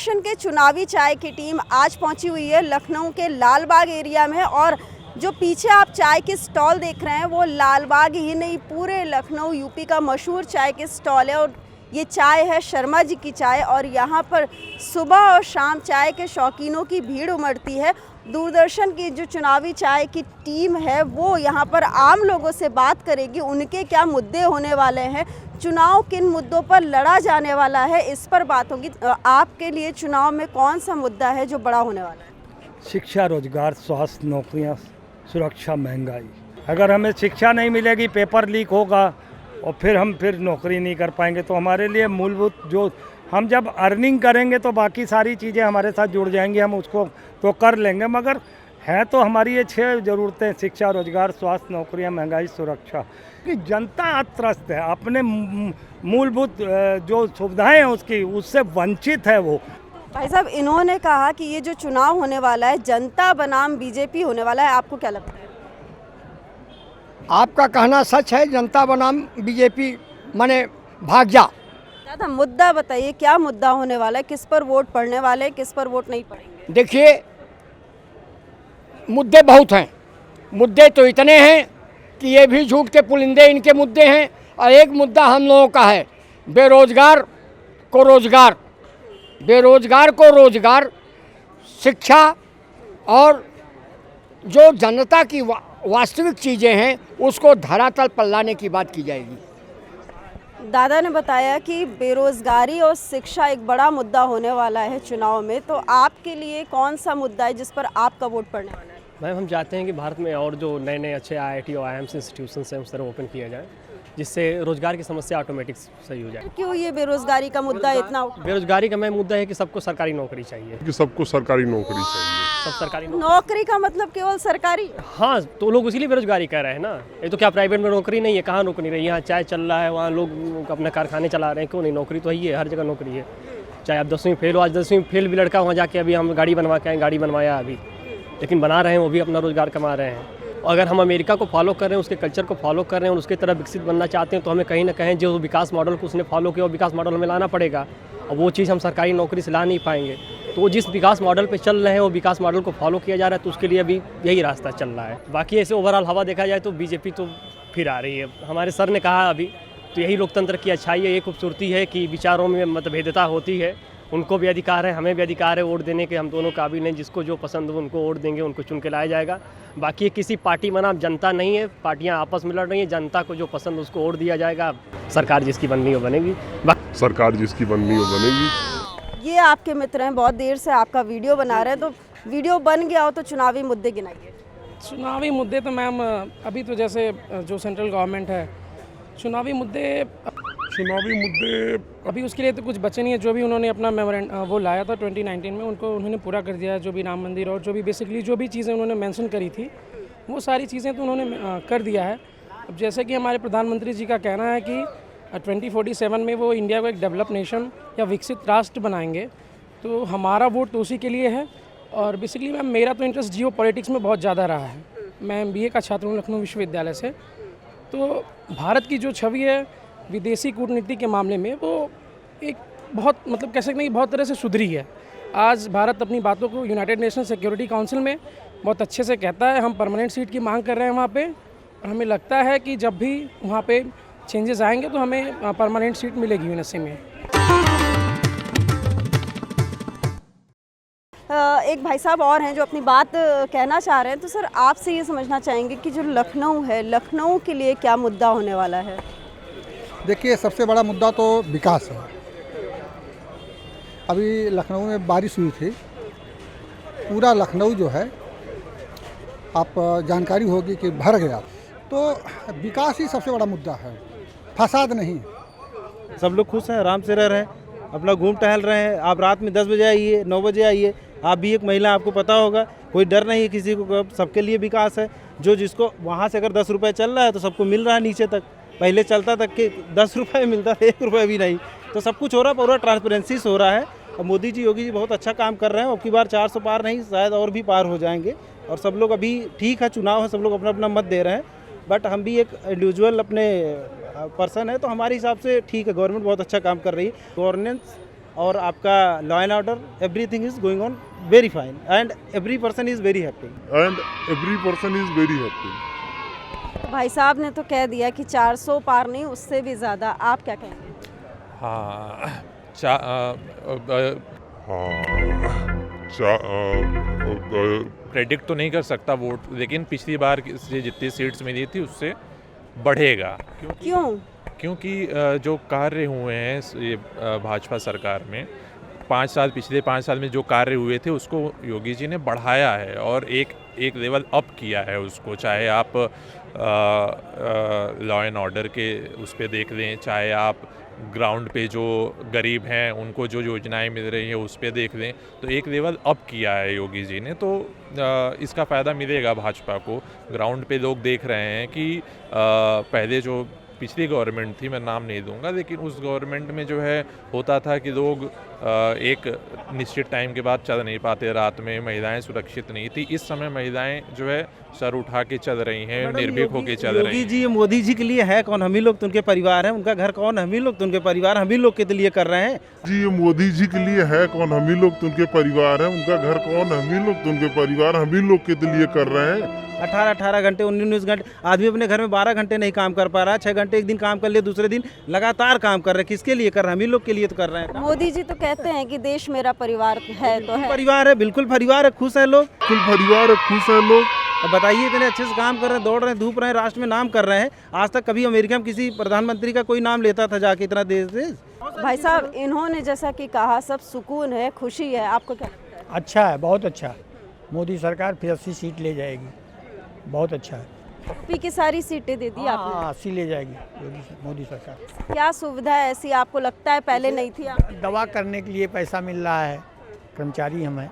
दूरदर्शन के चुनावी चाय की टीम आज पहुंची हुई है लखनऊ के लालबाग एरिया में। और जो पीछे आप चाय के स्टॉल देख रहे हैं वो लालबाग ही नहीं, पूरे लखनऊ यूपी का मशहूर चाय के स्टॉल है। और ये चाय है शर्मा जी की चाय और यहाँ पर सुबह और शाम चाय के शौकीनों की भीड़ उमड़ती है। दूरदर्शन की जो चुनावी चाय की टीम है वो यहाँ पर आम लोगों से बात करेगी, उनके क्या मुद्दे होने वाले हैं, चुनाव किन मुद्दों पर लड़ा जाने वाला है, इस पर बात होगी। आपके लिए चुनाव में कौन सा मुद्दा है जो बड़ा होने वाला है? शिक्षा, रोजगार, स्वास्थ्य, नौकरियां, सुरक्षा, महंगाई। अगर हमें शिक्षा नहीं मिलेगी, पेपर लीक होगा और फिर नौकरी नहीं कर पाएंगे, तो हमारे लिए मूलभूत जो हम जब अर्निंग करेंगे तो बाकी सारी चीज़ें हमारे साथ जुड़ जाएंगी, हम उसको तो कर लेंगे। मगर है तो हमारी ये 6 ज़रूरतें: शिक्षा, रोजगार, स्वास्थ्य, नौकरियां, महंगाई, सुरक्षा। कि जनता त्रस्त है, अपने मूलभूत जो सुविधाएं हैं उससे वंचित है वो। भाई साहब, इन्होंने कहा कि ये जो चुनाव होने वाला है जनता बनाम बीजेपी होने वाला है, आपको क्या लगता है? आपका कहना सच है, जनता बनाम बीजेपी माने भाग जा। दादा, मुद्दा बताइए, क्या मुद्दा होने वाला है, किस पर वोट पड़ने वाले हैं, किस पर वोट नहीं पड़ेंगे? देखिए, मुद्दे बहुत हैं। मुद्दे तो इतने हैं कि ये भी झूठ के पुलिंदे इनके मुद्दे हैं। और एक मुद्दा हम लोगों का है बेरोजगार को रोजगार, बेरोजगार को रोजगार, शिक्षा और जो जनता की वास्तविक चीज़ें हैं उसको धरातल पर लाने की बात की जाएगी। दादा ने बताया कि बेरोजगारी और शिक्षा एक बड़ा मुद्दा होने वाला है चुनाव में, तो आपके लिए कौन सा मुद्दा है जिस पर आपका वोट पड़ने वाला है? मैम, हम चाहते हैं कि भारत में और जो नए नए अच्छे IIT और IIMs इंस्टीट्यूशंस हैं उस तरह ओपन किया जाए, जिससे रोजगार की समस्या ऑटोमेटिक सही हो जाए। क्यों ये बेरोजगारी का मुद्दा इतना? बेरोजगारी का मेन मुद्दा है कि सबको सरकारी नौकरी चाहिए, सबको सरकारी नौकरी चाहिए। सब सरकारी नौकरी का मतलब केवल सरकारी? हाँ, तो लोग इसीलिए बेरोजगारी कह रहे हैं ना। ये तो क्या प्राइवेट में नौकरी नहीं है? कहाँ नौकरी रही? यहाँ चाय चल रहा है, वहाँ लोग अपने कारखाने चला रहे हैं, क्यों नहीं? नौकरी तो ही है, हर जगह नौकरी है। चाहे आप 10वीं फेल हो, आज 10वीं फेल भी लड़का वहाँ जाके अभी हम गाड़ी बनवा के आए, गाड़ी बनवाया अभी, लेकिन बना रहे हैं, वो भी अपना रोजगार कमा रहे हैं। अगर हम अमेरिका को फॉलो कर रहे हैं, उसके कल्चर को फॉलो कर रहे हैं और उसके तरह विकसित बनना चाहते हैं, तो हमें कहीं ना कहीं जो विकास मॉडल को उसने फॉलो किया वो विकास मॉडल हमें लाना पड़ेगा। और वो चीज़ हम सरकारी नौकरी से ला नहीं पाएंगे। तो जिस विकास मॉडल पे चल रहे हैं वो विकास मॉडल को फॉलो किया जा रहा है, तो उसके लिए अभी यही रास्ता चल रहा है। बाकी ऐसे ओवरऑल हवा देखा जाए तो बीजेपी तो फिर आ रही है। हमारे सर ने कहा अभी, तो यही लोकतंत्र की अच्छाई है, ये खूबसूरती है कि विचारों में मतभेदता होती है। उनको भी अधिकार है, हमें भी अधिकार है वोट देने के। हम दोनों काबिल हैं, जिसको जो पसंद हो उनको वोट देंगे, उनको चुन के लाया जाएगा। बाकी ये किसी पार्टी बनाम जनता नहीं है, पार्टियां आपस में लड़ रही हैं, जनता को जो पसंद उसको वोट दिया जाएगा। सरकार जिसकी बननी हो बनेगी, सरकार जिसकी बननी हो बनेगी। ये आपके मित्र हैं, बहुत देर से आपका वीडियो बना रहे हैं, तो वीडियो बन गया हो तो चुनावी मुद्दे गिनाइए। चुनावी मुद्दे तो मैम अभी तो जैसे जो सेंट्रल गवर्नमेंट है, चुनावी मुद्दे अभी उसके लिए तो कुछ बचे नहीं है। जो भी उन्होंने अपना वो लाया था 2019 में, उनको उन्होंने पूरा कर दिया है। जो भी राम मंदिर और जो भी बेसिकली जो भी चीज़ें उन्होंने मेंशन करी थी वो सारी चीज़ें तो उन्होंने कर दिया है। अब जैसे कि हमारे प्रधानमंत्री जी का कहना है कि 2047 में वो इंडिया को एक डेवलप नेशन या विकसित राष्ट्र बनाएंगे, तो हमारा वोट तो उसी के लिए है। और बेसिकली मैम मेरा तो इंटरेस्ट जियो पॉलिटिक्स में बहुत ज़्यादा रहा है। मैं MBA का छात्र हूँ लखनऊ विश्वविद्यालय से। तो भारत की जो छवि है विदेशी कूटनीति के मामले में वो एक बहुत मतलब कह सकते हैं कि बहुत तरह से सुधरी है। आज भारत अपनी बातों को यूनाइटेड नेशन सिक्योरिटी काउंसिल में बहुत अच्छे से कहता है। हम परमानेंट सीट की मांग कर रहे हैं वहाँ पे, और हमें लगता है कि जब भी वहाँ पे चेंजेस आएंगे तो हमें परमानेंट सीट मिलेगी यूएनएससी में। एक भाई साहब और हैं जो अपनी बात कहना चाह रहे हैं, तो सर आपसे ये समझना चाहेंगे कि जो लखनऊ है, लखनऊ के लिए क्या मुद्दा होने वाला है? देखिए, सबसे बड़ा मुद्दा तो विकास है। अभी लखनऊ में बारिश हुई थी, पूरा लखनऊ जो है आप जानकारी होगी कि भर गया। तो विकास ही सबसे बड़ा मुद्दा है, फसाद नहीं। सब लोग खुश हैं, आराम से रह रहे हैं, अपना घूम टहल रहे हैं। आप रात में 10 बजे आइए, 9 बजे आइए, आप भी एक महिला, आपको पता होगा, कोई डर नहीं है किसी को। सबके लिए विकास है। जो जिसको वहाँ से अगर 10 रुपये चल रहा है तो सबको मिल रहा है नीचे तक। पहले चलता तक कि 10 रुपये मिलता था, 1 रुपये भी नहीं। तो सब कुछ हो रहा है, पूरा ट्रांसपेरेंसी से हो रहा है। और मोदी जी, योगी जी बहुत अच्छा काम कर रहे हैं। अब की बार 400 पार नहीं, शायद और भी पार हो जाएंगे। और सब लोग अभी ठीक है, चुनाव है, सब लोग अपना अपना मत दे रहे हैं। बट हम भी एक इंडिविजुअल अपने पर्सन है, तो हमारे हिसाब से ठीक है, गवर्नमेंट बहुत अच्छा काम कर रही है। गवर्नेंस और आपका law and order everything is going on very fine and every person is very happy. भाई साहब ने तो कह दिया कि 400 पार नहीं, उससे भी ज़्यादा। आप क्या कहेंगे? हाँ प्रेडिक्ट तो नहीं कर सकता वोट, लेकिन पिछली बार से जितनी सीट्स मिली थी उससे बढ़ेगा। क्योंकि जो कार्य हुए हैं ये भाजपा सरकार में पिछले 5 साल में जो कार्य हुए थे उसको योगी जी ने बढ़ाया है और एक लेवल अप किया है उसको। चाहे आप लॉ एंड ऑर्डर के उस पर देख लें, चाहे आप ग्राउंड पे जो गरीब हैं उनको जो योजनाएं मिल रही हैं उस पर देख लें, तो एक लेवल अप किया है योगी जी ने। तो इसका फ़ायदा मिलेगा भाजपा को। ग्राउंड पे लोग देख रहे हैं कि पहले जो पिछली गवर्नमेंट थी, मैं नाम नहीं दूंगा, लेकिन उस गवर्नमेंट में जो है होता था कि लोग एक निश्चित टाइम के बाद चल नहीं पाते, रात में महिलाएं सुरक्षित नहीं थी। इस समय महिलाएं जो है सर उठा के चल रही हैं, निर्भीक होके चल रही हैं। योगी जी मोदी जी के लिए है कौन? हम ही लोग तो उनके परिवार हैं। उनका घर कौन? हम ही लोग तो उनके परिवार, हम ही लोग के लिए कर रहे हैं। जी ये मोदी जी के लिए है कौन? हम ही लोग तो उनके परिवार हैं। उनका घर कौन? हम ही लोग तो उनके परिवार, हम ही लोग के लिए कर रहे हैं। 18 घंटे 19 घंटे आदमी अपने घर में 12 घंटे नहीं काम कर पा रहा है। 6 घंटे एक दिन काम कर लिए, दूसरे दिन लगातार काम कर रहे हैं। किसके लिए कर रहे हैं? हम ही लोग के लिए तो कर रहे हैं। मोदी जी तो कहते हैं कि देश मेरा परिवार है, तो है परिवार है, बिल्कुल परिवार है, खुश है लोग, खुश है लोग। अब बताइए इतने अच्छे से काम कर रहे हैं, दौड़ रहे हैं, धूप रहे हैं, राष्ट्र में नाम कर रहे हैं। आज तक कभी अमेरिका में किसी प्रधानमंत्री का कोई नाम लेता था जाके इतना देश? भाई साहब इन्होंने जैसा कि कहा सब सुकून है, खुशी है, आपको क्या लगता है? अच्छा है, बहुत अच्छा। मोदी सरकार फिर 80 सीट ले जाएगी, बहुत अच्छा है। यूपी की सारी सीटें दे दी आपने। हाँ 80 ले जाएगी मोदी सरकार। क्या सुविधा ऐसी आपको लगता है पहले नहीं थी? दवा करने के लिए पैसा मिल रहा है, कर्मचारी हम हैं,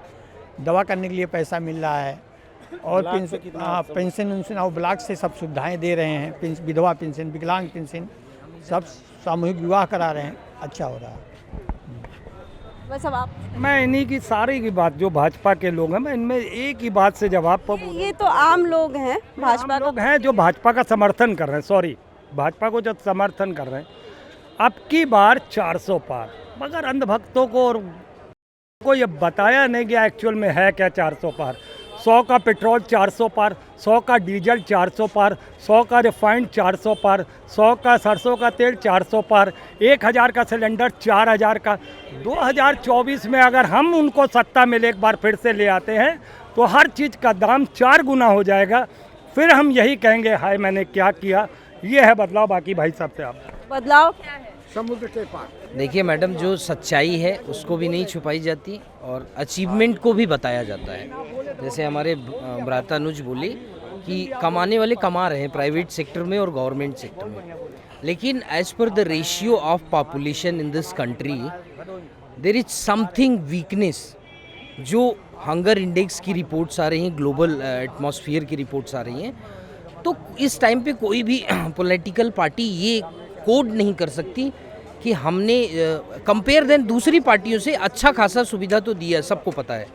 दवा करने के लिए पैसा मिल रहा है और पेंशन और ब्लॉक से सब सुविधाएं दे रहे हैं। विधवा पेंशन, विकलांग पेंशन, सब सामूहिक विवाह करा रहे हैं, अच्छा हो रहा है। बस अब आप मैं इन्हीं की सारी की बात, जो भाजपा के लोग हैं, मैं इनमें एक ही बात से जवाब ये तो आम लोग हैं, भाजपा लोग हैं जो भाजपा का समर्थन कर रहे हैं, भाजपा को जो समर्थन कर रहे हैं। अब की बार 400 पार, मगर अंधभक्तों को ये बताया नहीं गया एक्चुअल में है क्या 400 पार। 100 का पेट्रोल 400 पार, 100 का डीजल 400 पार, 100 का रिफाइंड 400 पार, 100 का सरसों का तेल 400 पार, 1000 का सिलेंडर 4000 का। 2024 में अगर हम उनको सत्ता में एक बार फिर से ले आते हैं तो हर चीज़ का दाम 4 गुना हो जाएगा। फिर हम यही कहेंगे हाय मैंने क्या किया। ये है बदलाव। बाकी भाई साहब से आप बदलाव क्या है? समुद्र के पार। देखिए मैडम, जो सच्चाई है उसको भी नहीं छुपाई जाती और अचीवमेंट को भी बताया जाता है। जैसे हमारे भ्राता अनुज बोले कि कमाने वाले कमा रहे हैं प्राइवेट सेक्टर में और गवर्नमेंट सेक्टर में, लेकिन as per the ratio of population in this country there is something weakness. जो हंगर इंडेक्स की रिपोर्ट्स आ रही हैं, ग्लोबल एटमॉस्फेयर की रिपोर्ट्स आ रही हैं, तो इस टाइम पे कोई भी पॉलिटिकल पार्टी ये कोड नहीं कर सकती कि हमने कंपेयर देन दूसरी पार्टियों से अच्छा खासा सुविधा तो दिया, सबको पता है,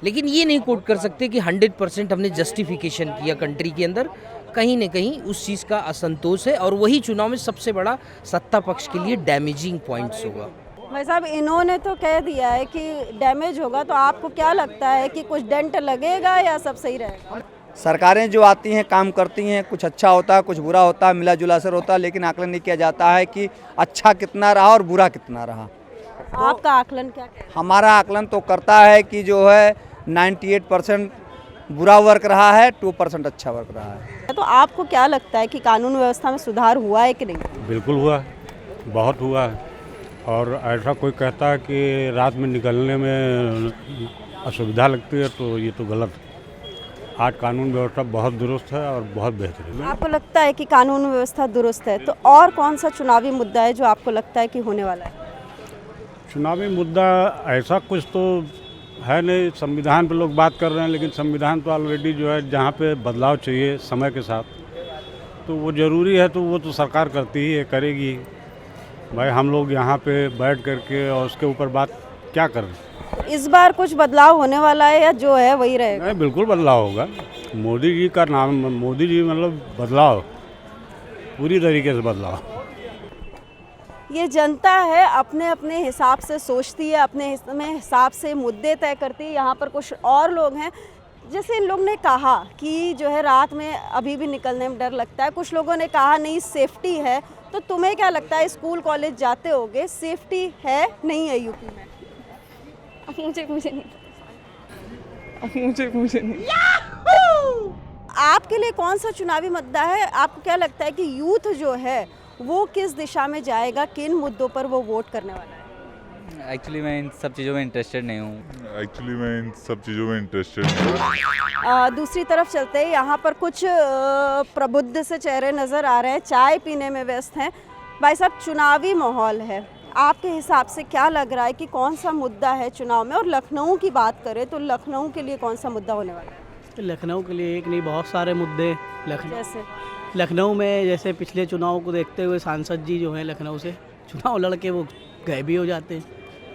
लेकिन ये नहीं कोट कर सकते कि 100% हमने जस्टिफिकेशन किया कंट्री के अंदर। कहीं न कहीं उस चीज़ का असंतोष है और वही चुनाव में सबसे बड़ा सत्ता पक्ष के लिए डैमेजिंग पॉइंट्स होगा। भाई साहब इन्होंने तो कह दिया है कि डैमेज होगा, तो आपको क्या लगता है कि कुछ डेंट लगेगा या सब सही रहेगा? सरकारें जो आती हैं काम करती हैं, कुछ अच्छा होता है कुछ बुरा होता है, मिला जुला असर होता है, लेकिन आकलन नहीं किया जाता है कि अच्छा कितना रहा और बुरा कितना रहा। आपका आकलन क्या है? हमारा आकलन तो करता है कि जो है 98% बुरा वर्क रहा है, 2% अच्छा वर्क रहा है। तो आपको क्या लगता है कि कानून व्यवस्था में सुधार हुआ है कि नहीं? बिल्कुल हुआ, बहुत हुआ है। और ऐसा कोई कहता है कि रात में निकलने में असुविधा लगती है तो ये तो गलत है। आज कानून व्यवस्था बहुत दुरुस्त है और बहुत बेहतरीन है। आपको लगता है कि कानून व्यवस्था दुरुस्त है, तो और कौन सा चुनावी मुद्दा है जो आपको लगता है कि होने वाला है? चुनावी मुद्दा ऐसा कुछ तो है नहीं। संविधान पे लोग बात कर रहे हैं, लेकिन संविधान तो ऑलरेडी जो है जहाँ पे बदलाव चाहिए समय के साथ, तो वो ज़रूरी है, तो वो तो सरकार करती ही है, करेगी। भाई हम लोग यहाँ पे बैठ करके और उसके ऊपर बात क्या कर रहे हैं? इस बार कुछ बदलाव होने वाला है या जो है वही रहेगा? नहीं, बिल्कुल बदलाव होगा। मोदी जी का नाम, मोदी जी मतलब बदलाव, पूरी तरीके से बदलाव। ये जनता है अपने अपने हिसाब से सोचती है, अपने हिसाब से मुद्दे तय करती है। यहाँ पर कुछ और लोग हैं, जैसे इन लोग ने कहा कि जो है रात में अभी भी निकलने में डर लगता है। कुछ लोगों ने कहा नहीं सेफ्टी है, तो तुम्हें क्या लगता है, स्कूल कॉलेज जाते होगे, सेफ्टी है नहीं है यूपी में? मुझे नहीं आपके लिए कौन सा चुनावी मुद्दा है? आपको क्या लगता है कि यूथ जो है वो किस दिशा में जाएगा, किन मुद्दों पर वो वोट करने वाला है? एक्चुअली मैं इन सब चीज़ों में इंटरेस्टेड नहीं हूँ। दूसरी तरफ चलते हैं, यहाँ पर कुछ प्रबुद्ध से चेहरे नज़र आ रहे हैं, चाय पीने में व्यस्त हैं। भाई साहब, चुनावी माहौल है, आपके हिसाब से क्या लग रहा है कि कौन सा मुद्दा है चुनाव में? और लखनऊ की बात करें तो लखनऊ के लिए कौन सा मुद्दा होने वाला है? लखनऊ के लिए एक नहीं, बहुत सारे मुद्दे जैसे लखनऊ में, जैसे पिछले चुनाव को देखते हुए सांसद जी जो हैं लखनऊ से चुनाव लड़के वो गए भी हो जाते हैं,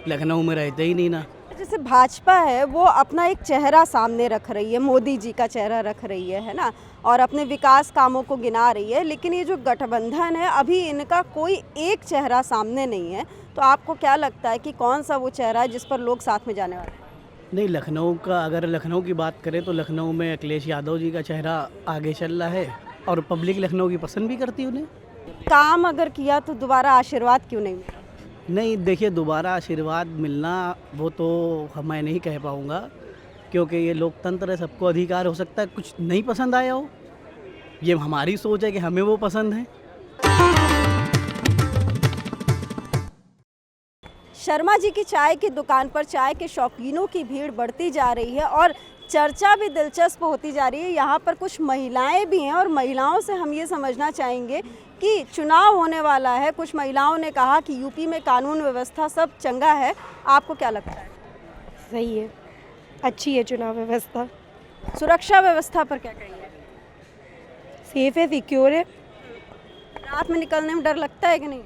लखनऊ में रहते ही नहीं ना। जैसे भाजपा है वो अपना एक चेहरा सामने रख रही है, मोदी जी का चेहरा रख रही है ना, और अपने विकास कामों को गिना रही है, लेकिन ये जो गठबंधन है अभी इनका कोई एक चेहरा सामने नहीं है। तो आपको क्या लगता है कि कौन सा वो चेहरा है जिस पर लोग साथ में जाने वाले हैं? नहीं, लखनऊ का अगर लखनऊ की बात करें तो लखनऊ में अखिलेश यादव जी का चेहरा आगे चल रहा है और पब्लिक लखनऊ की पसंद भी करती है उन्हें। काम अगर किया तो दोबारा आशीर्वाद क्यों नहीं मिला? नहीं, देखिए दोबारा आशीर्वाद मिलना वो तो मैं नहीं कह पाऊँगा, क्योंकि ये लोकतंत्र है, सबको अधिकार हो सकता है कुछ नहीं पसंद आया हो। ये हमारी सोच है कि हमें वो पसंद है। शर्मा जी की चाय की दुकान पर चाय के शौकीनों की भीड़ बढ़ती जा रही है और चर्चा भी दिलचस्प होती जा रही है। यहाँ पर कुछ महिलाएं भी हैं और महिलाओं से हम ये समझना चाहेंगे कि चुनाव होने वाला है। कुछ महिलाओं ने कहा कि यूपी में कानून व्यवस्था सब चंगा है, आपको क्या लगता है? सही है, अच्छी है चुनाव व्यवस्था। सुरक्षा व्यवस्था पर क्या कहेंगे? सेफ है, सिक्योर है। रात में निकलने में डर लगता है कि नहीं?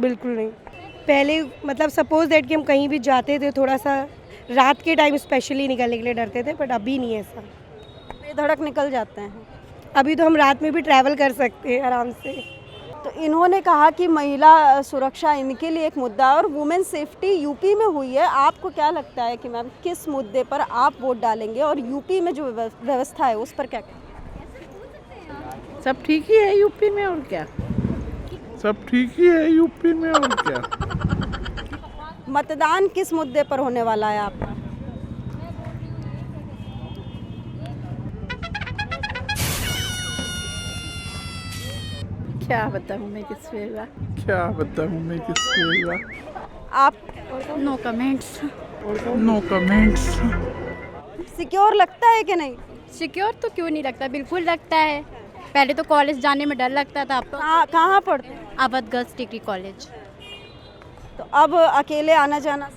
बिल्कुल नहीं। पहले मतलब सपोज दैट कि हम कहीं भी जाते थे, थोड़ा सा रात के टाइम स्पेशली निकलने के लिए डरते थे, बट अभी नहीं है ऐसा, बेधड़क निकल जाते हैं। अभी तो हम रात में भी ट्रैवल कर सकते हैं आराम से। तो इन्होंने कहा कि महिला सुरक्षा इनके लिए एक मुद्दा और वुमेन सेफ्टी यूपी में हुई है। आपको क्या लगता है कि मैम किस मुद्दे पर आप वोट डालेंगे और यूपी में जो व्यवस्था है उस पर क्या कहेंगे? सब ठीक ही है यूपी में, और क्या सब ठीक ही है यूपी में, और क्या। मतदान किस मुद्दे पर होने वाला है आपका? क्या बताऊँ मैं किस पे हुआ, आप no comments, no comments. Secure लगता है कि नहीं? सिक्योर तो क्यों नहीं लगता, बिल्कुल लगता है। पहले तो कॉलेज जाने में डर लगता था, अब तो कहाँ पढ़ते हैं? Awadh girls degree college. तो अब अकेले आना जाना?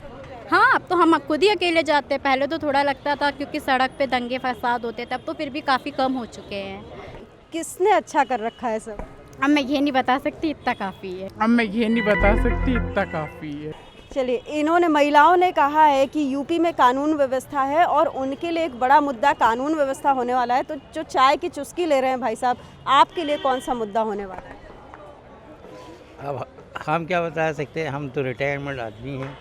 हाँ, अब तो हम खुद ही अकेले जाते हैं। पहले तो थोड़ा लगता था क्योंकि सड़क पे दंगे फसाद होते थे, अब तो फिर भी काफ़ी कम हो चुके हैं। किसने अच्छा कर रखा है सब? अब मैं ये नहीं बता सकती, इतना काफ़ी है। चलिए, इन्होंने महिलाओं ने कहा है कि यूपी में कानून व्यवस्था है और उनके लिए एक बड़ा मुद्दा कानून व्यवस्था होने वाला है। तो जो चाय की चुस्की ले रहे हैं भाई साहब, आपके लिए कौन सा मुद्दा होने वाला है? अब हम क्या बता सकते हैं, हम तो रिटायरमेंट आदमी हैं।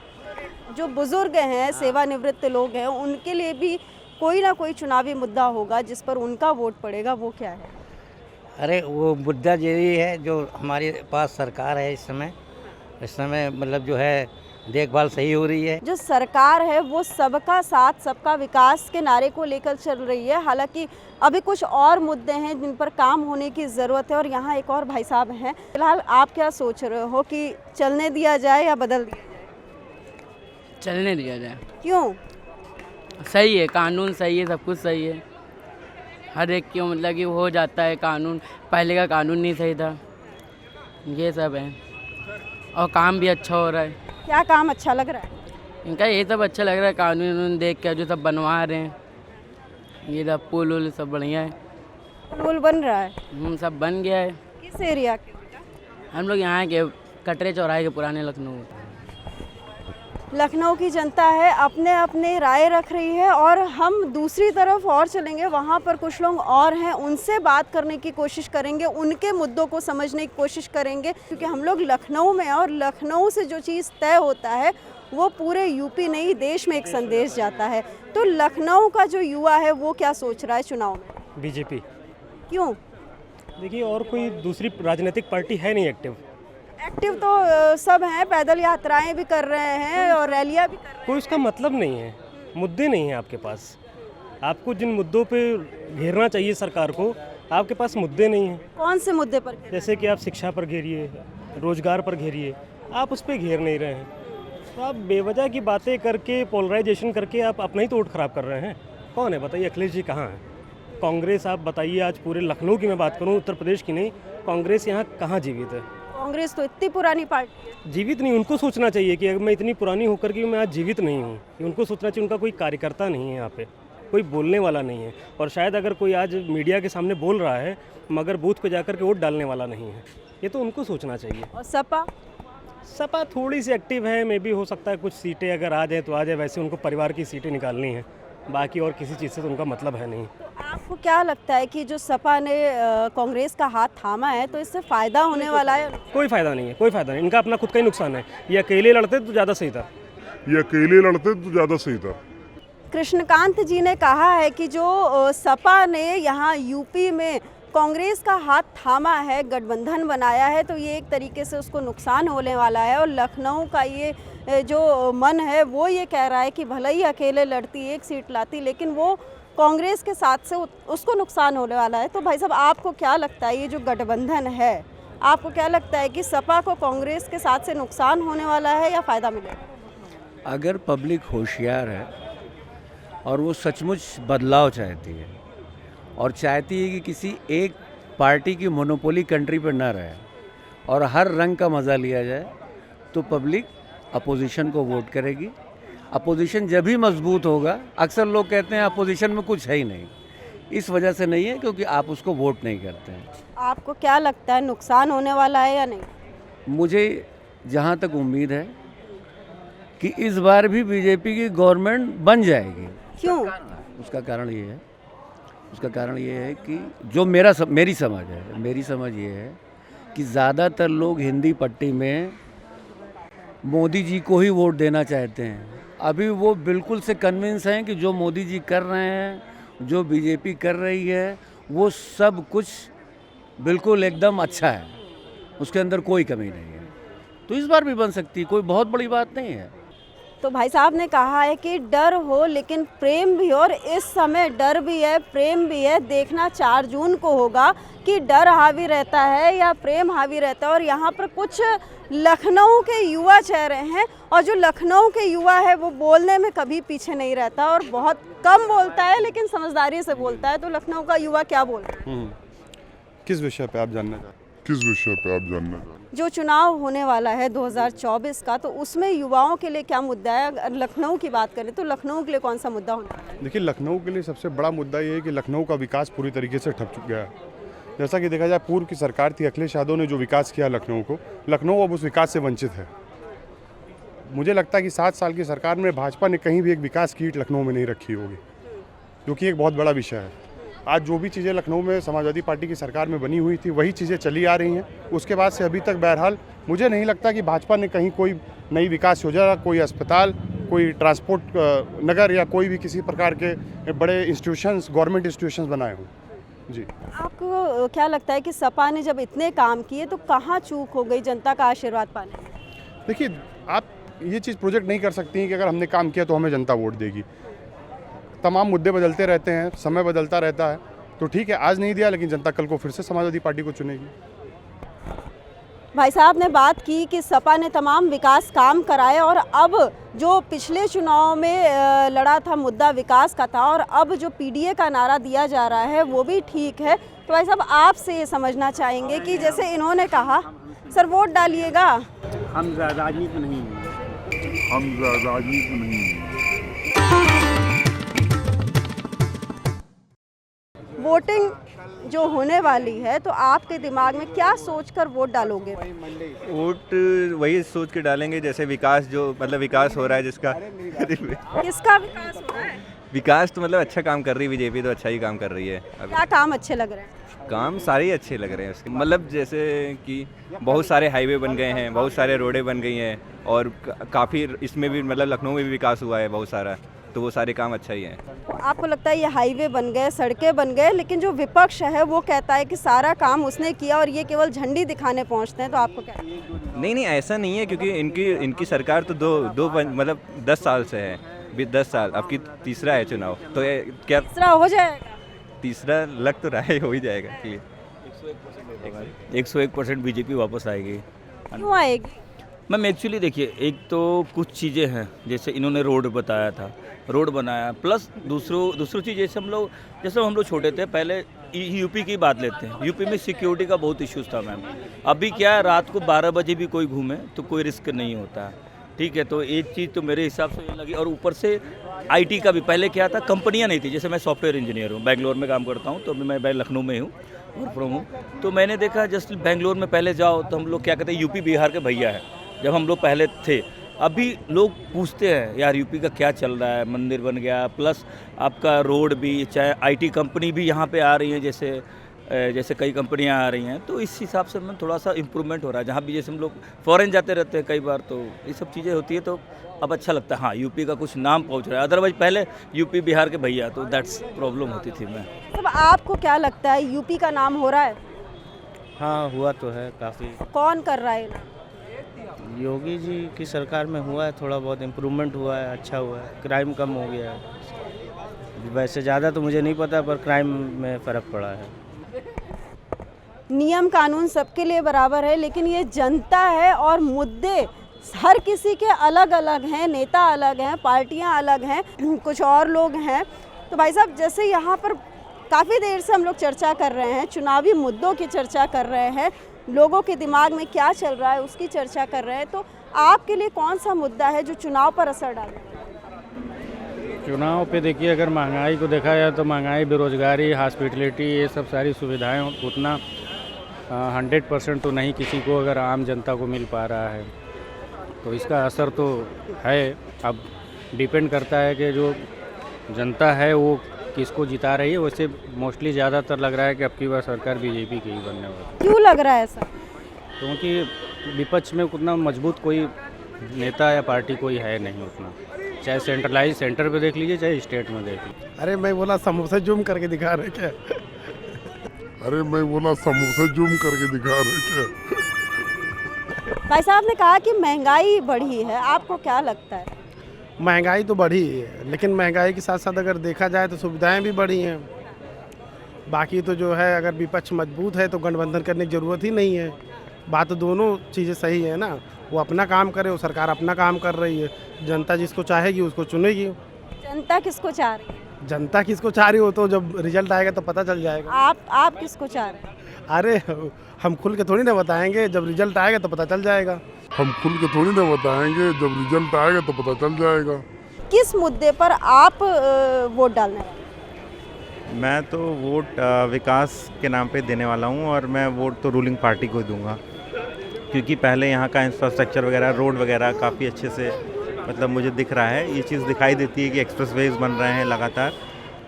जो बुजुर्ग हैं, सेवानिवृत्त लोग हैं, उनके लिए भी कोई ना कोई चुनावी मुद्दा होगा जिस पर उनका वोट पड़ेगा, वो क्या है? अरे वो मुद्दा यही है जो हमारे पास सरकार है इस समय मतलब जो है देखभाल सही हो रही है। जो सरकार है वो सबका साथ सबका विकास के नारे को लेकर चल रही है। हालांकि अभी कुछ और मुद्दे हैं जिन पर काम होने की ज़रूरत है और यहाँ एक और भाई साहब हैं। फिलहाल आप क्या सोच रहे हो कि चलने दिया जाए या बदल दिया जाए? चलने दिया जाए। क्यों? सही है, कानून सही है, सब कुछ सही है। हर एक क्यों मतलब कि हो जाता है कानून, पहले का कानून नहीं सही था, ये सब है। और काम भी अच्छा हो रहा है। क्या काम अच्छा लग रहा है? इनका ये सब अच्छा लग रहा है, कानून देख के जो सब बनवा रहे हैं, ये सब पुल उल सब बढ़िया है। पुल बन रहा है? सब बन गया है। किस एरिया के? हम लोग यहाँ के कटरे चौराहे के पुराने लखनऊ। लखनऊ की जनता है अपने अपने राय रख रही है और हम दूसरी तरफ और चलेंगे, वहाँ पर कुछ लोग और हैं, उनसे बात करने की कोशिश करेंगे, उनके मुद्दों को समझने की कोशिश करेंगे, क्योंकि हम लोग लखनऊ में हैं और लखनऊ से जो चीज़ तय होता है वो पूरे यूपी नहीं देश में एक संदेश जाता है। तो लखनऊ का जो युवा है वो क्या सोच रहा है चुनाव में? बीजेपी। क्यों? देखिए और कोई दूसरी राजनीतिक पार्टी है नहीं एक्टिव। एक्टिव तो सब हैं, पैदल यात्राएं भी कर रहे हैं और रैलियां भी कर रहे हैं। कोई उसका मतलब नहीं है, मुद्दे नहीं हैं आपके पास। आपको जिन मुद्दों पे घेरना चाहिए सरकार को, आपके पास मुद्दे नहीं हैं। कौन से मुद्दे पर? जैसे कि आप शिक्षा पर घेरिए, रोजगार पर घेरिए, आप उस पर घेर नहीं रहे हैं। तो आप बेवजह की बातें करके, पोलराइजेशन करके आप अपना ही तो वोट खराब कर रहे हैं। कौन है बताइए? अखिलेश जी कहाँ हैं? कांग्रेस आप बताइए, आज पूरे लखनऊ की मैं बात करूँ, उत्तर प्रदेश की नहीं, कांग्रेस यहाँ कहाँ जीवित है? कांग्रेस तो इतनी पुरानी पार्टी है। जीवित नहीं, उनको सोचना चाहिए कि अगर मैं इतनी पुरानी होकर के मैं आज जीवित नहीं हूँ, कि उनको सोचना चाहिए उनका कोई कार्यकर्ता नहीं है यहाँ पे, कोई बोलने वाला नहीं है। और शायद अगर कोई आज मीडिया के सामने बोल रहा है मगर बूथ पे जाकर के वोट डालने वाला नहीं है, ये तो उनको सोचना चाहिए। और सपा? सपा थोड़ी सी एक्टिव है, मे भी हो सकता है कुछ सीटें अगर आ जाए तो आ जाए, वैसे उनको परिवार की सीटें निकालनी है, बाकी और किसी चीज़ से तो उनका मतलब है नहीं। तो आपको क्या लगता है कि जो सपा ने कांग्रेस का हाथ थामा है तो इससे फ़ायदा होने वाला है? कोई फ़ायदा नहीं है, कोई फ़ायदा नहीं, इनका अपना खुद का ही नुकसान है। ये अकेले लड़ते तो ज़्यादा सही था। कृष्णकांत जी ने कहा है कि जो सपा ने यहाँ यूपी में कांग्रेस का हाथ थामा है, गठबंधन बनाया है, तो ये एक तरीके से उसको नुकसान होने वाला है। और लखनऊ का ये जो मन है वो ये कह रहा है कि भले ही अकेले लड़ती, एक सीट लाती, लेकिन वो कांग्रेस के साथ से उसको नुकसान होने वाला है। तो भाई साहब आपको क्या लगता है, ये जो गठबंधन है, आपको क्या लगता है कि सपा को कांग्रेस के साथ से नुकसान होने वाला है या फ़ायदा मिलेगा? अगर पब्लिक होशियार है और वो सचमुच बदलाव चाहती है और चाहती है कि किसी एक पार्टी की मोनोपोली कंट्री पर ना रहे और हर रंग का मज़ा लिया जाए, तो पब्लिक अपोजिशन को वोट करेगी। अपोजिशन जब भी मजबूत होगा, अक्सर लोग कहते हैं अपोजिशन में कुछ है ही नहीं, इस वजह से नहीं है क्योंकि आप उसको वोट नहीं करते हैं। आपको क्या लगता है नुकसान होने वाला है या नहीं? मुझे जहाँ तक उम्मीद है कि इस बार भी बीजेपी की गवर्नमेंट बन जाएगी। क्यों? उसका कारण ये है कि जो मेरी समझ ये है कि ज़्यादातर लोग हिंदी पट्टी में मोदी जी को ही वोट देना चाहते हैं। अभी वो बिल्कुल से कन्विंस हैं कि जो मोदी जी कर रहे हैं, जो बीजेपी कर रही है, वो सब कुछ बिल्कुल एकदम अच्छा है, उसके अंदर कोई कमी नहीं है। तो इस बार भी बन सकती है, कोई बहुत बड़ी बात नहीं है। तो भाई साहब ने कहा है कि डर हो लेकिन प्रेम भी हो, और इस समय डर भी है, प्रेम भी है। देखना 4 जून को होगा कि डर हावी रहता है या प्रेम हावी रहता है। और यहाँ पर कुछ लखनऊ के युवा चेहरे हैं, और जो लखनऊ के युवा है वो बोलने में कभी पीछे नहीं रहता और बहुत कम बोलता है, लेकिन समझदारी से बोलता है। तो लखनऊ का युवा क्या बोल रहा है? किस विषय पे आप जानना चाहते हैं? जो चुनाव होने वाला है 2024 का, तो उसमें युवाओं के लिए क्या मुद्दा है? अगर लखनऊ की बात करें तो लखनऊ के लिए कौन सा मुद्दा होना है? देखिए, लखनऊ के लिए सबसे बड़ा मुद्दा ये है कि लखनऊ का विकास पूरी तरीके से ठप चुका है। जैसा कि देखा जाए, पूर्व की सरकार थी, अखिलेश यादव ने जो विकास किया लखनऊ को, लखनऊ अब उस विकास से वंचित है। मुझे लगता है कि 7 साल की सरकार में भाजपा ने कहीं भी एक विकास की ईंट लखनऊ में नहीं रखी होगी, जो कि एक बहुत बड़ा विषय है। आज जो भी चीज़ें लखनऊ में समाजवादी पार्टी की सरकार में बनी हुई थी, वही चीज़ें चली आ रही हैं। उसके बाद से अभी तक बहरहाल मुझे नहीं लगता कि भाजपा ने कहीं कोई नई विकास योजना, कोई अस्पताल, कोई ट्रांसपोर्ट नगर या कोई भी किसी प्रकार के बड़े इंस्टीट्यूशंस, गवर्नमेंट इंस्टीट्यूशंस बनाए हों। जी, आपको क्या लगता है कि सपा ने जब इतने काम किए तो कहाँ चूक हो गई जनता का आशीर्वाद पाने? देखिए, आप ये चीज़ प्रोजेक्ट नहीं कर सकती हैं कि अगर हमने काम किया तो हमें जनता वोट देगी। तमाम मुद्दे बदलते रहते हैं, समय बदलता रहता है। तो ठीक है, आज नहीं दिया, लेकिन जनता कल को फिर से समाजवादी पार्टी को चुनेगी। भाई साहब ने बात की कि सपा ने तमाम विकास काम कराए, और अब जो पिछले चुनाव में लड़ा था मुद्दा विकास का था, और अब जो पीडीए का नारा दिया जा रहा है वो भी ठीक है। तो भाई साहब आपसे ये समझना चाहेंगे कि जैसे इन्होंने कहा, सर वोट डालिएगा, हम राजनीति में नहीं हैं। वोटिंग जो होने वाली है, तो आपके दिमाग में क्या सोचकर वोट डालोगे? वोट वही सोच के डालेंगे जैसे विकास, जो मतलब विकास हो रहा है जिसका किसका विकास हो रहा है? विकास तो मतलब अच्छा काम कर रही है बीजेपी, तो अच्छा ही काम कर रही है अभी। क्या काम अच्छे लग रहे हैं? काम सारे ही अच्छे लग रहे हैं उसके, मतलब जैसे कि बहुत सारे हाईवे बन गए हैं, बहुत सारे रोडें बन गई हैं, और काफ़ी इसमें भी मतलब लखनऊ में भी विकास हुआ है बहुत सारा, तो वो सारे काम अच्छा ही हैं। तो आपको लगता है ये हाईवे बन गए, सड़कें बन गए, लेकिन जो विपक्ष है वो कहता है कि सारा काम उसने किया और ये केवल झंडी दिखाने पहुंचते हैं, तो आपको क्या? नहीं, ऐसा नहीं है, क्योंकि इनकी सरकार तो दो मतलब 10 साल से है, 10 साल, अब की तीसरा है चुनाव, तो क्या तीसरा हो जाएगा? तीसरा लग तो रहा है, हो ही जाएगा। 101% बीजेपी वापस आएगी। क्यों आएगी? मैम एक्चुअली देखिए, एक तो कुछ चीज़ें हैं, जैसे इन्होंने रोड बताया था, रोड बनाया, प्लस दूसरी चीज़ जैसे हम लोग छोटे थे पहले, यूपी की बात लेते हैं, यूपी में सिक्योरिटी का बहुत इश्यूज था मैम। अभी क्या है, रात को 12 बजे भी कोई घूमे तो कोई रिस्क नहीं होता है, ठीक है। तो एक चीज़ तो मेरे हिसाब से ये लगी, और ऊपर से आईटी का भी पहले क्या था, कंपनियां नहीं थी, जैसे मैं सॉफ्टवेयर इंजीनियर हूँ, बेंगलोर में काम करता हूँ, तो अभी मैं लखनऊ में हूँ, वर्क फ्रॉम हूँ। तो मैंने देखा जस्ट बेंगलोर में पहले जाओ तो हम लोग क्या कहते हैं, यूपी बिहार के भैया है, जब हम लोग पहले थे। अभी लोग पूछते हैं यार यूपी का क्या चल रहा है, मंदिर बन गया, प्लस आपका रोड भी, चाहे आईटी कंपनी भी यहाँ पे आ रही हैं, जैसे कई कंपनियां आ रही हैं, तो इस हिसाब से मैं थोड़ा सा इम्प्रूवमेंट हो रहा है। जहाँ भी जैसे हम लोग फॉरेन जाते रहते हैं कई बार, तो ये सब चीज़ें होती है, तो अब अच्छा लगता है। हाँ, यूपी का कुछ नाम पहुँच रहा है, अदरवाइज पहले यूपी बिहार के भैया, तो दैट्स प्रॉब्लम होती थी। मैं अब आपको क्या लगता है, यूपी का नाम हो रहा है? हाँ, हुआ तो है काफ़ी। कौन कर रहा है? योगी जी की सरकार में हुआ है, थोड़ा बहुत इम्प्रूवमेंट हुआ है, अच्छा हुआ है, क्राइम कम हो गया है। वैसे ज़्यादा तो मुझे नहीं पता, पर क्राइम में फ़र्क पड़ा है। नियम कानून सबके लिए बराबर है, लेकिन ये जनता है और मुद्दे हर किसी के अलग अलग हैं, नेता अलग हैं, पार्टियां अलग हैं, कुछ और लोग हैं। तो भाई साहब, जैसे यहाँ पर काफ़ी देर से हम लोग चर्चा कर रहे हैं, चुनावी मुद्दों की चर्चा कर रहे हैं, लोगों के दिमाग में क्या चल रहा है उसकी चर्चा कर रहे हैं, तो आपके लिए कौन सा मुद्दा है जो चुनाव पर असर डाले? चुनाव पे देखिए, अगर महंगाई को देखा जाए तो महंगाई, बेरोजगारी, हॉस्पिटलिटी, ये सब सारी सुविधाएं उतना 100% तो नहीं किसी को, अगर आम जनता को मिल पा रहा है, तो इसका असर तो है। अब डिपेंड करता है कि जो जनता है वो किसको जिता रही है। वैसे मोस्टली ज़्यादातर लग रहा है कि अब की बार सरकार बीजेपी की ही बनने वाली है। क्यों लग रहा है ऐसा? क्योंकि विपक्ष में उतना मजबूत कोई नेता या पार्टी कोई है नहीं उतना, चाहे सेंट्रलाइज सेंटर पे देख लीजिए, चाहे स्टेट में देख लीजिए। अरे मैं बोला समोसा जूम करके दिखा रहे क्या? अरे मैं बोला समोसा जूम करके दिखा रहे क्या? भाई साहब ने कहा कि महंगाई बढ़ी है, आपको क्या लगता है? महंगाई तो बढ़ी है, लेकिन महंगाई के साथ साथ अगर देखा जाए तो सुविधाएं भी बढ़ी हैं। बाकी तो जो है, अगर विपक्ष मजबूत है तो गठबंधन करने की ज़रूरत ही नहीं है। बात तो दोनों चीज़ें सही है ना, वो अपना काम करे, वो सरकार अपना काम कर रही है, जनता जिसको चाहेगी उसको चुनेगी। जनता किसको चाह रही है? जनता किसको चाह रही हो तो जब रिजल्ट आएगा तो पता चल जाएगा। आप किसको चाह रहे हैं? अरे हम खुल के थोड़ी ना बताएंगे, जब रिजल्ट आएगा तो पता चल जाएगा। हम खुल के थोड़ी ना बताएंगे, जब रिजल्ट आएगा तो पता चल जाएगा। किस मुद्दे पर आप वोट डालना है? मैं तो वोट विकास के नाम पे देने वाला हूँ, और मैं वोट तो रूलिंग पार्टी को दूंगा, क्योंकि पहले यहाँ का इंफ्रास्ट्रक्चर वगैरह, रोड वगैरह काफ़ी अच्छे से मतलब मुझे दिख रहा है। ये चीज़ दिखाई देती है कि एक्सप्रेसवेज बन रहे हैं लगातार,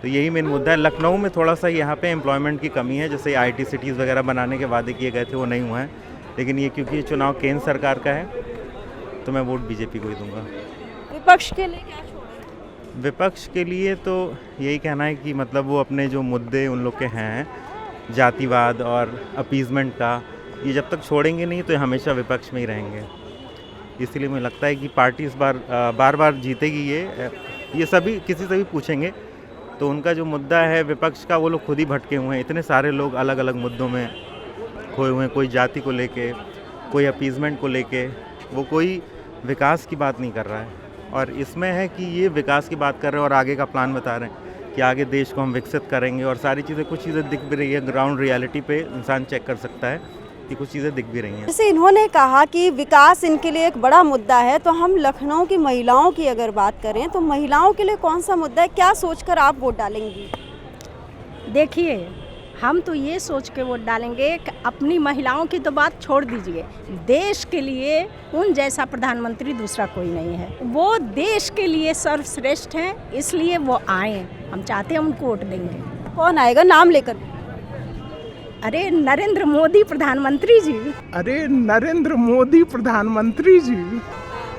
तो यही मेन मुद्दा है। लखनऊ में थोड़ा सा यहाँ पे एम्प्लॉयमेंट की कमी है, जैसे आईटी सिटीज़ वगैरह बनाने के वादे किए गए थे वो नहीं हुए हैं, लेकिन ये क्योंकि ये चुनाव केंद्र सरकार का है तो मैं वोट बीजेपी को ही दूंगा। विपक्ष के लिए क्या छोड़ें? विपक्ष के लिए तो यही कहना है कि मतलब वो अपने जो मुद्दे उन लोग के हैं, जातिवाद और अपीजमेंट का, ये जब तक छोड़ेंगे नहीं तो हमेशा विपक्ष में ही रहेंगे। इसलिए मुझे लगता है कि पार्टी इस बार बार जीतेगी। ये सभी किसी से भी पूछेंगे तो उनका जो मुद्दा है विपक्ष का, वो लोग खुद ही भटके हुए हैं। इतने सारे लोग अलग अलग मुद्दों में खोए हुए हैं, कोई जाति को लेके, कोई अपीजमेंट को लेके, वो कोई विकास की बात नहीं कर रहा है। और इसमें है कि ये विकास की बात कर रहे हैं और आगे का प्लान बता रहे हैं कि आगे देश को हम विकसित करेंगे, और सारी चीज़ें, कुछ चीज़ें दिख भी रही है ग्राउंड रियलिटी पे, इंसान चेक कर सकता है कि कुछ चीज़ें दिख भी रही हैं। जैसे इन्होंने कहा कि विकास इनके लिए एक बड़ा मुद्दा है, तो हम लखनऊ की महिलाओं की अगर बात करें तो महिलाओं के लिए कौन सा मुद्दा है, क्या सोचकर आप वोट डालेंगी? देखिए, हम तो ये सोच के वोट डालेंगे कि अपनी महिलाओं की तो बात छोड़ दीजिए, देश के लिए उन जैसा प्रधानमंत्री दूसरा कोई नहीं है। वो देश के लिए सर्वश्रेष्ठ हैं, इसलिए वो आए। हम चाहते हैं उनको वोट देंगे। कौन आएगा नाम लेकर? अरे नरेंद्र मोदी प्रधानमंत्री जी। अरे नरेंद्र मोदी प्रधानमंत्री जी।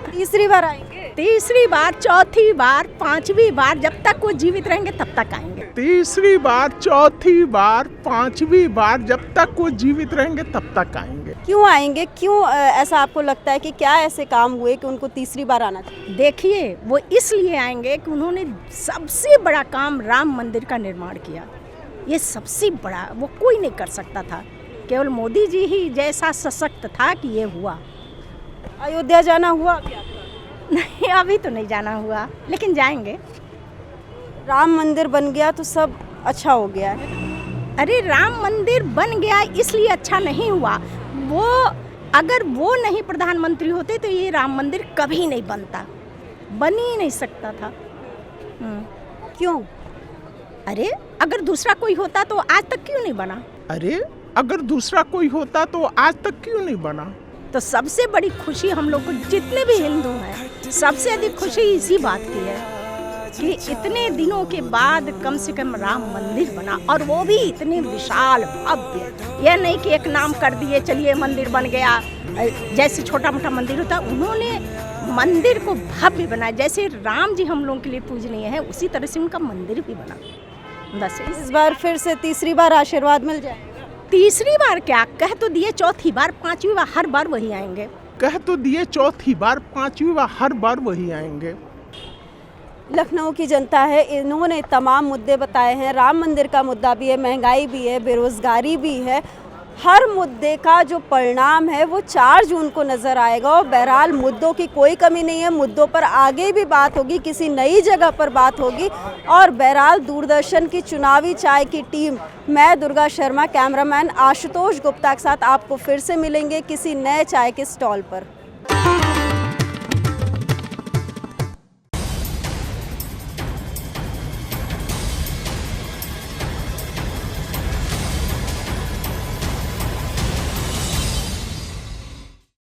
तीसरी बार आएंगे? तीसरी बार, चौथी बार, पांचवी बार, जब तक वो जीवित रहेंगे तब तक आएंगे। तीसरी बार, चौथी बार, पांचवी बार, जब तक वो जीवित रहेंगे तब तक आएंगे। क्यों आएंगे? क्यों ऐसा आपको लगता है कि क्या ऐसे काम हुए कि उनको तीसरी बार आना चाहिए? देखिए, वो इसलिए आएंगे कि उन्होंने सबसे बड़ा काम राम मंदिर का निर्माण किया। ये सबसे बड़ा, वो कोई नहीं कर सकता था, केवल मोदी जी ही जैसा सशक्त था कि ये हुआ। अयोध्या जाना हुआ क्या? नहीं, अभी तो नहीं जाना हुआ, लेकिन जाएंगे। राम मंदिर बन गया तो सब अच्छा हो गया है। अरे राम मंदिर बन गया इसलिए अच्छा नहीं हुआ। वो अगर वो नहीं प्रधानमंत्री होते तो ये राम मंदिर कभी नहीं बनता, बन ही नहीं सकता था। क्यों? अरे अगर दूसरा कोई होता तो आज तक क्यों नहीं बना? अरे अगर दूसरा कोई होता तो आज तक क्यों नहीं बना? तो सबसे बड़ी खुशी हम लोग को, जितने भी हिंदू हैं, सबसे अधिक खुशी इसी बात की है कि इतने दिनों के बाद कम से कम राम मंदिर बना, और वो भी इतने विशाल भव्य। यह नहीं कि एक नाम कर दिए चलिए मंदिर बन गया, जैसे छोटा मोटा मंदिर होता। उन्होंने मंदिर को भव्य बनाया, जैसे राम जी हम लोगों के लिए पूजनीय है, उसी तरह से उनका मंदिर भी बना। बस इस बार फिर से तीसरी बार आशीर्वाद मिल जाए। तीसरी बार क्या, कह तो दिए चौथी बार, पांचवी बार, हर बार वही आएंगे। कह तो दिए चौथी बार, पांचवी बार, हर बार वही आएंगे। लखनऊ की जनता है, इन्होंने तमाम मुद्दे बताए हैं। राम मंदिर का मुद्दा भी है, महंगाई भी है, बेरोजगारी भी है। हर मुद्दे का जो परिणाम है वो 4 जून को नज़र आएगा। और बहरहाल मुद्दों की कोई कमी नहीं है, मुद्दों पर आगे भी बात होगी, किसी नई जगह पर बात होगी। और बहरहाल दूरदर्शन की चुनावी चाय की टीम, मैं दुर्गा शर्मा, कैमरामैन आशुतोष गुप्ता के साथ आपको फिर से मिलेंगे किसी नए चाय के स्टॉल पर।